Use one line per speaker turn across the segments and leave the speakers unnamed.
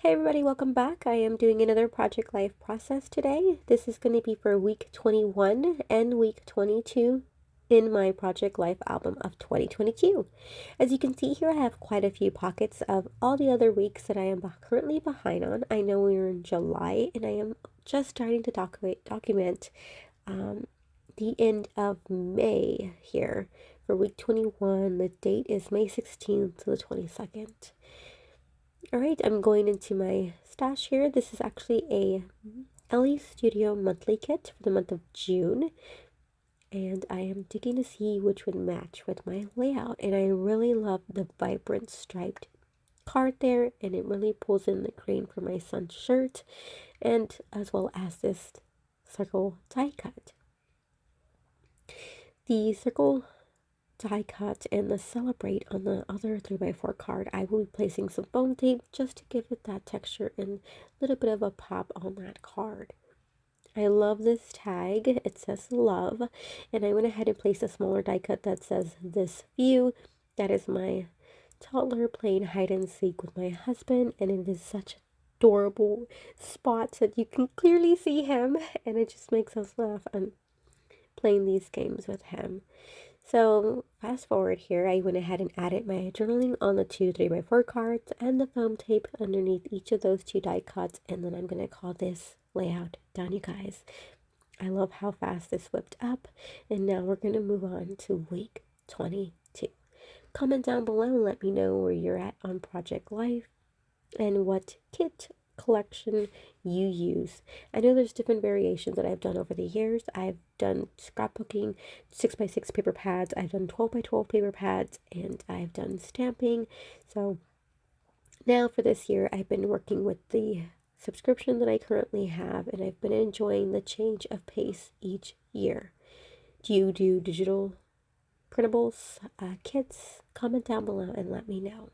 Hey everybody, welcome back. I am doing another Project Life process today. This is going to be for week 21 and week 22 in my Project Life album of 2022. As you can see here, I have quite a few pockets of all the other weeks that I am currently behind on. I know we're in July and I am just starting to document the end of May here. For week 21, the date is May 16th to the 22nd. All right, I'm going into my stash here. This is actually a Elle Studio monthly kit for the month of June. And I am digging to see which would match with my layout. And I really love the vibrant striped card there. And it really pulls in the green for my son's shirt. And as well as this circle die cut. The circle die cut and the celebrate on the other 3x4 card, I will be placing some foam tape just to give it that texture and a little bit of a pop on that card. I love this tag. It says love, and I went ahead and placed a smaller die cut that says this view. That is my toddler playing hide and seek with my husband, and it is such adorable spots that you can clearly see him, and it just makes us laugh and playing these games with him. So fast forward here, I went ahead and added my journaling on the two 3x4 cards and the foam tape underneath each of those two die cuts, and then I'm going to call this layout done, you guys. I love how fast this whipped up, and now we're going to move on to week 22. Comment down below and let me know where you're at on Project Life and what kit collection you use. I know there's different variations that I've done over the years. I've done scrapbooking, 6x6 paper pads, I've done 12x12 paper pads, and I've done stamping. So now for this year, I've been working with the subscription that I currently have, and I've been enjoying the change of pace each year. Do you do digital printables, kits? Comment down below and let me know.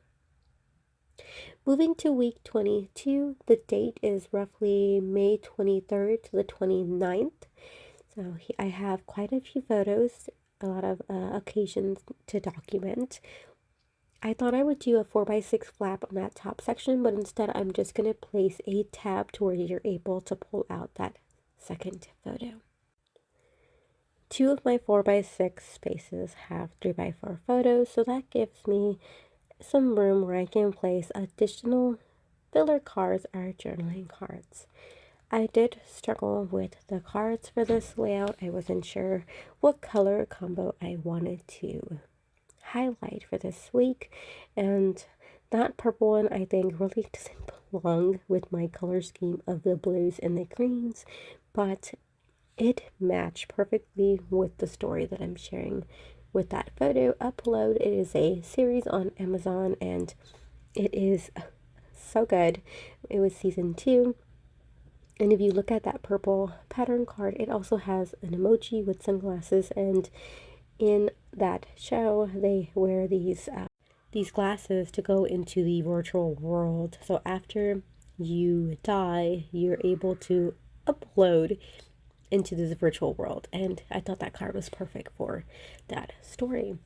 Moving to week 22, the date is roughly May 23rd to the 29th. So I have quite a few photos, a lot of occasions to document. I thought I would do a 4x6 flap on that top section, but instead I'm just going to place a tab to where you're able to pull out that second photo. Two of my 4x6 spaces have 3x4 photos, so that gives me some room where I can place additional filler cards or journaling cards. I did struggle with the cards for this layout. I wasn't sure what color combo I wanted to highlight for this week, and that purple one I think really doesn't belong with my color scheme of the blues and the greens, but it matched perfectly with the story that I'm sharing with that photo upload. It is a series on Amazon and it is so good. It was season 2. And if you look at that purple pattern card, it also has an emoji with sunglasses, and in that show they wear these glasses to go into the virtual world. So after you die, you're able to upload into this virtual world, and I thought that card was perfect for that story.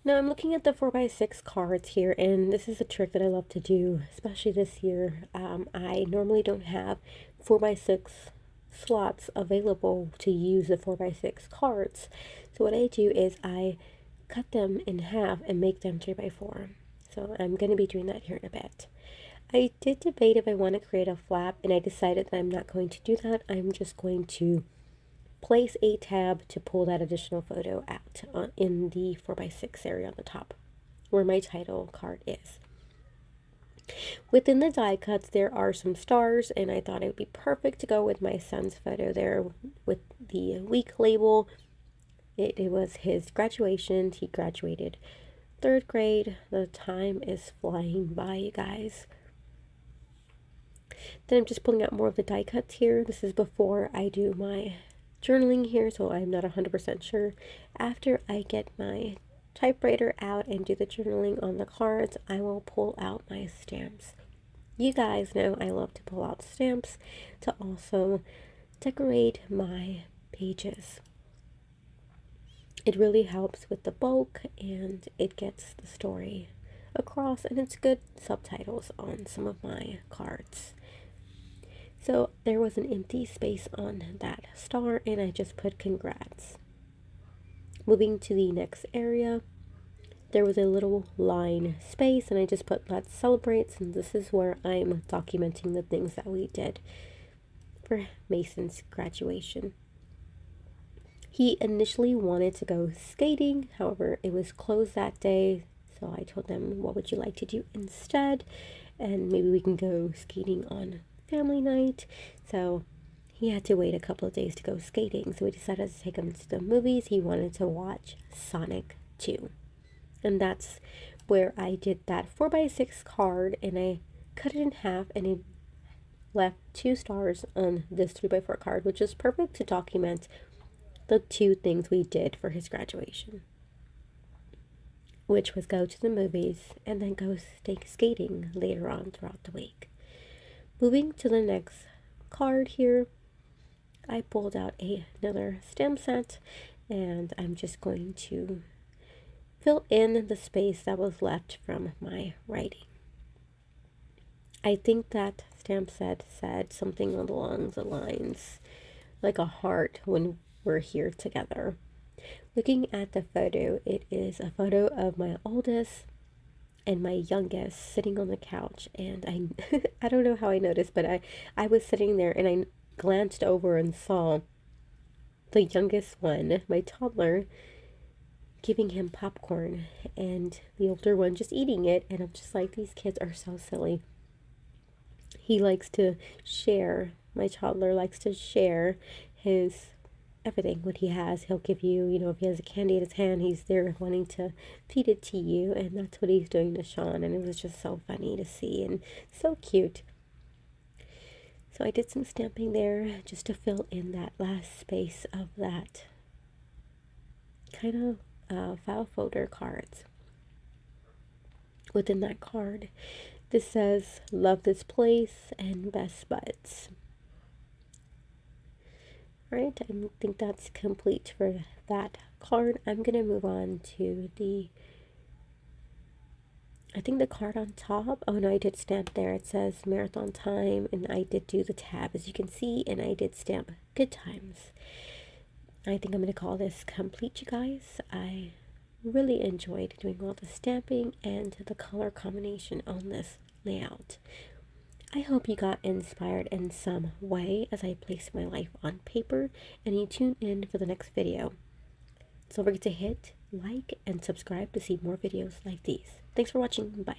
Now I'm looking at the 4x6 cards here, and this is a trick that I love to do, especially this year. I normally don't have 4x6 slots available to use the 4x6 cards, so what I do is I cut them in half and make them 3x4. So I'm going to be doing that here in a bit. I did debate if I want to create a flap, and I decided that I'm not going to do that. I'm just going to place a tab to pull that additional photo out in the 4x6 area on the top where my title card is. Within the die cuts there are some stars, and I thought it would be perfect to go with my son's photo there with the week label. It was his graduation. He graduated 3rd grade. The time is flying by, you guys. Then I'm just pulling out more of the die cuts here. This is before I do my journaling here, so I'm not 100% sure. After I get my typewriter out and do the journaling on the cards, I will pull out my stamps. You guys know I love to pull out stamps to also decorate my pages. It really helps with the bulk, and it gets the story across, and it's good subtitles on some of my cards. So there was an empty space on that star, and I just put congrats. Moving to the next area, there was a little line space, and I just put let's celebrate, and this is where I'm documenting the things that we did for Mason's graduation. He initially wanted to go skating, however, it was closed that day, so I told them, what would you like to do instead? And maybe we can go skating on family night. So he had to wait a couple of days to go skating, so we decided to take him to the movies. He wanted to watch Sonic 2. And that's where I did that 4x6 card, and I cut it in half, and it left 2 stars on this 3x4 card, which is perfect to document the 2 things we did for his graduation, which was go to the movies and then go skating later on throughout the week. Moving to the next card here, I pulled out another stamp set, and I'm just going to fill in the space that was left from my writing. I think that stamp set said something along the lines like a heart when we're here together. Looking at the photo, it is a photo of my oldest and my youngest sitting on the couch, and I I don't know how I noticed, but I was sitting there and I glanced over and saw the youngest one, my toddler, giving him popcorn, and the older one just eating it, and I'm just like, these kids are so silly. He likes to share, my toddler likes to share his everything, what he has. He'll give you, if he has a candy in his hand, he's there wanting to feed it to you, and that's what he's doing to Sean, and it was just so funny to see and so cute. So I did some stamping there just to fill in that last space of that kind of file folder cards. Within that card, this says love this place and best buds. Right, I think that's complete for that card. I'm gonna move on to I think the card on top. Oh no, I did stamp there. It says marathon time, and I did do the tab, as you can see, and I did stamp good times. I think I'm gonna call this complete, you guys. I really enjoyed doing all the stamping and the color combination on this layout. I hope you got inspired in some way as I place my life on paper, and you tune in for the next video. So don't forget to hit like and subscribe to see more videos like these. Thanks for watching. Bye.